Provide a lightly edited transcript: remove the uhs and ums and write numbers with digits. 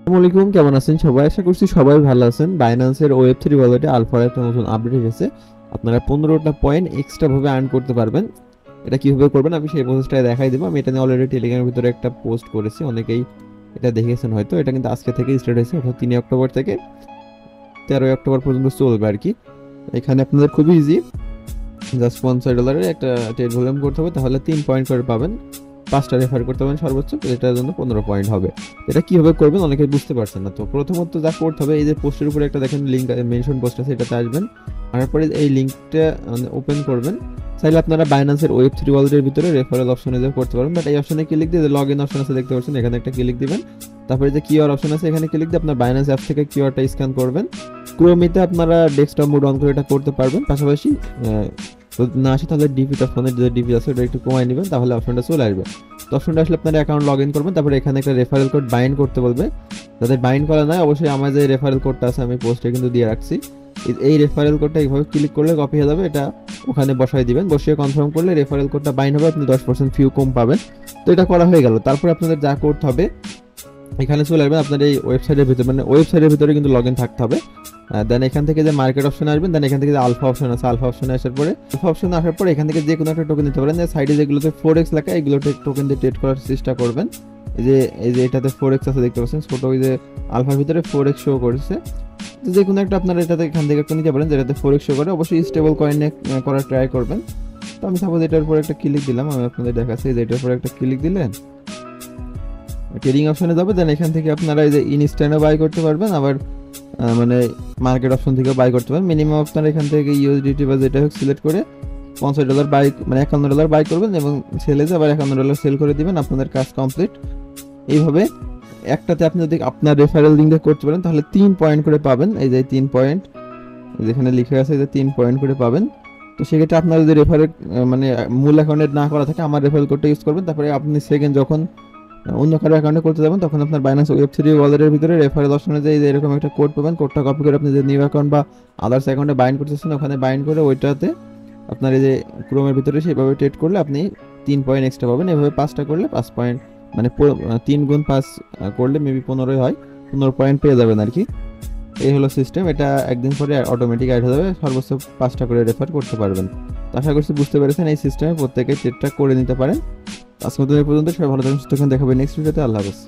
আসসালামু আলাইকুম, কেমন আছেন সবাই? আশা করছি সবাই ভালো আছেন। বাইন্যান্সের ওয়েব3 ওয়ালেটে আলফার একটা নতুন আপডেট এসেছে। আপনারা 15টা পয়েন্ট এক্সট্রা ভাবে আর্ন করতে পারবেন। এটা কিভাবে করবেন আমি সেই প্রসেসটা দেখাই দেব। আমি এটা নিয়ে অলরেডি টেলিগ্রামের ভিতরে একটা পোস্ট করেছি, অনেকেই এটা দেখেছেন হয়তো। এটা কিন্তু আজকে থেকে স্টার্ট হয়েছে, অর্থাৎ 3 অক্টোবর থেকে 13 অক্টোবর পর্যন্ত চলবে আর কি। এখানে আপনাদের খুবই ইজি, জাস্ট $50 একটা ট্রেড ভলিউম করতে হবে, তাহলে 3 পয়েন্ট করে পাবেন। 5টা রেফার করতে পারেন সর্বোচ্চ, এটার জন্য 15 পয়েন্ট হবে। এটা কিভাবে করবেন অনেকে বুঝতে পারছেন না। তো প্রথমত যা করতে হবে, এই যে পোস্টের উপরে একটা দেখেন লিঙ্ক মেনশন পোস্ট আছে, এটাতে আসবেন। তারপরে এই লিঙ্কটা ওপেন করবেন। চাইলে আপনারা বাইন্যান্সের ওয়েব3 ওয়ালেটের ভিতরে রেফারেল অপশনে যে করতে পারবেন, বাট এই অপশনে ক্লিক দিয়ে লগ ইন অপশন আছে দেখতে পাচ্ছেন, এখানে একটা ক্লিক দিবেন। তারপরে যে কিউআর অপশন আছে এখানে ক্লিক দিয়ে আপনার বাইন্যান্স অ্যাপ থেকে কিউআরটা স্ক্যান করবেন। ক্রোমিতে আপনারা ডেস্কটপ মোড অন করে এটা করতে পারবেন। পাশাপাশি যদি না আসে তাহলে ডিপি ফোনের যে ডিপি আছে ওটা একটু কমাই নেবেন, তাহলে অপশনটা চলে আসবে। তো অপশনটা আসলে আপনার অ্যাকাউন্ট লগ ইন করবেন, তারপরে এখানে একটা রেফারেল কোড বাইন্ড করতে বলবে। যাদের বাইন্ড করা নয়, অবশ্যই আমার যে রেফারেল কোডটা আছে আমি পোস্টে কিন্তু দিয়ে রাখছি। এই রেফারেল কোডটা এইভাবে ক্লিক করলে কপি হয়ে যাবে, এটা ওখানে বসাই দিবেন। বসিয়ে কনফার্ম করলে রেফারেল কোডটা বাইন্ড হবে, আপনি 10% ফিউ কম পাবেন। তো এটা করা হয়ে গেল। তারপর আপনাদের যা করতে হবে, এখানে চলে আসবেন আপনার এই ওয়েবসাইটের ভিতরে, মানে ওয়েবসাইটের ভিতরে কিন্তু লগ ইন থাকতে হবে। দেন এখান থেকে যে মার্কেট অপশন আসবেন, দেন এখান থেকে যে আলফা অপশন আছে, আলফা অপশনে আসার পরে এখান থেকে যে কোনো একটা টোকেন দিতে পারেন। যে সাইডে যেগুলোতে 4x লেখা, এইগুলোতে টোকেন দিয়ে ট্রেড করার চেষ্টা করবেন। এই যে এটাতে 4x আছে দেখতে পাচ্ছেন, ছোট ওই যে আলফার ভিতরে 4x শো করেছে। তো যে কোনো একটা আপনারা এটাতে এখান থেকে একটা নিতে পারেন যেটাতে 4x শো করে। অবশ্যই স্টেবল কয়েনে করার ট্রাই করবেন। তো আমি সাপোজ এটার উপর একটা ক্লিক দিলাম, আমি আপনাদের দেখাচ্ছি যে এটার উপর একটা ক্লিক দিলেন ট্রেডিং অপশনে যাবে। দেন এখান থেকে আপনারা এই যে ইনস্ট্যান্টও বাই করতে পারবেন, আবার মানে মার্কেট অপশন থেকে বাই করতে পারবেন। মিনিমাম আপনারা এখান থেকে ইউএসডিটি বা যেটা হোক সিলেক্ট করে $50 বাই, মানে $51 বাই করবেন এবং সেলে আবার $51 সেল করে দিবেন, আপনাদের কাজ কমপ্লিট। এইভাবে একটাতে আপনি যদি আপনার রেফারেল লিঙ্ক দিয়ে করতে পারেন তাহলে 3 পয়েন্ট করে পাবেন। এই যে 3 পয়েন্ট যেখানে লিখে আছে যে 3 পয়েন্ট করে পাবেন। তো সেক্ষেত্রে আপনার যদি রেফারেল মানে মূল অ্যাকাউন্টে না করা থাকে, আমার রেফারেল কোডটা ইউজ করবেন। তারপরে আপনি সেকেন্ড যখন অন্য কারো অ্যাকাউন্টে করতে যাবেন, তখন আপনার বাইন্যান্স ওয়েব3 ওয়ালেটের ভিতরে রেফারেল অপশনে যে এরকম একটা কোড পাবেন। কোডটা কপি করে আপনি যে নিউ অ্যাকাউন্ট বা আদার্স অ্যাকাউন্টে বাইন্ড করতেছেন, ওখানে বাইন্ড করে ওইটাতে আপনার এই যে ক্রোমের ভিতরে সেভাবে ট্রেড করলে আপনি 3 পয়েন্ট এক্সট্রা পাবেন। এভাবে 5টা করলে 5 পয়েন্ট, মানে 3 গুণ 5 করলে মেবি 15 হয়, 15 পয়েন্ট পেয়ে যাবেন আর কি। এই হলো সিস্টেম। এটা একদিন পরে অটোমেটিক অ্যাড হয়ে যাবে, সর্বোচ্চ 5টা করে রেফার করতে পারবেন। তো আশা করছি বুঝতে পেরেছেন, এই সিস্টেমে প্রত্যেকে ট্রেডটা করে নিতে পারেন। আজকে মতো এই পর্যন্ত। সবাই ভালো থাকুন, সুস্থ থাকুন, দেখাবে নেক্সট ভিডিওতে। আল্লাহ হাফেজ।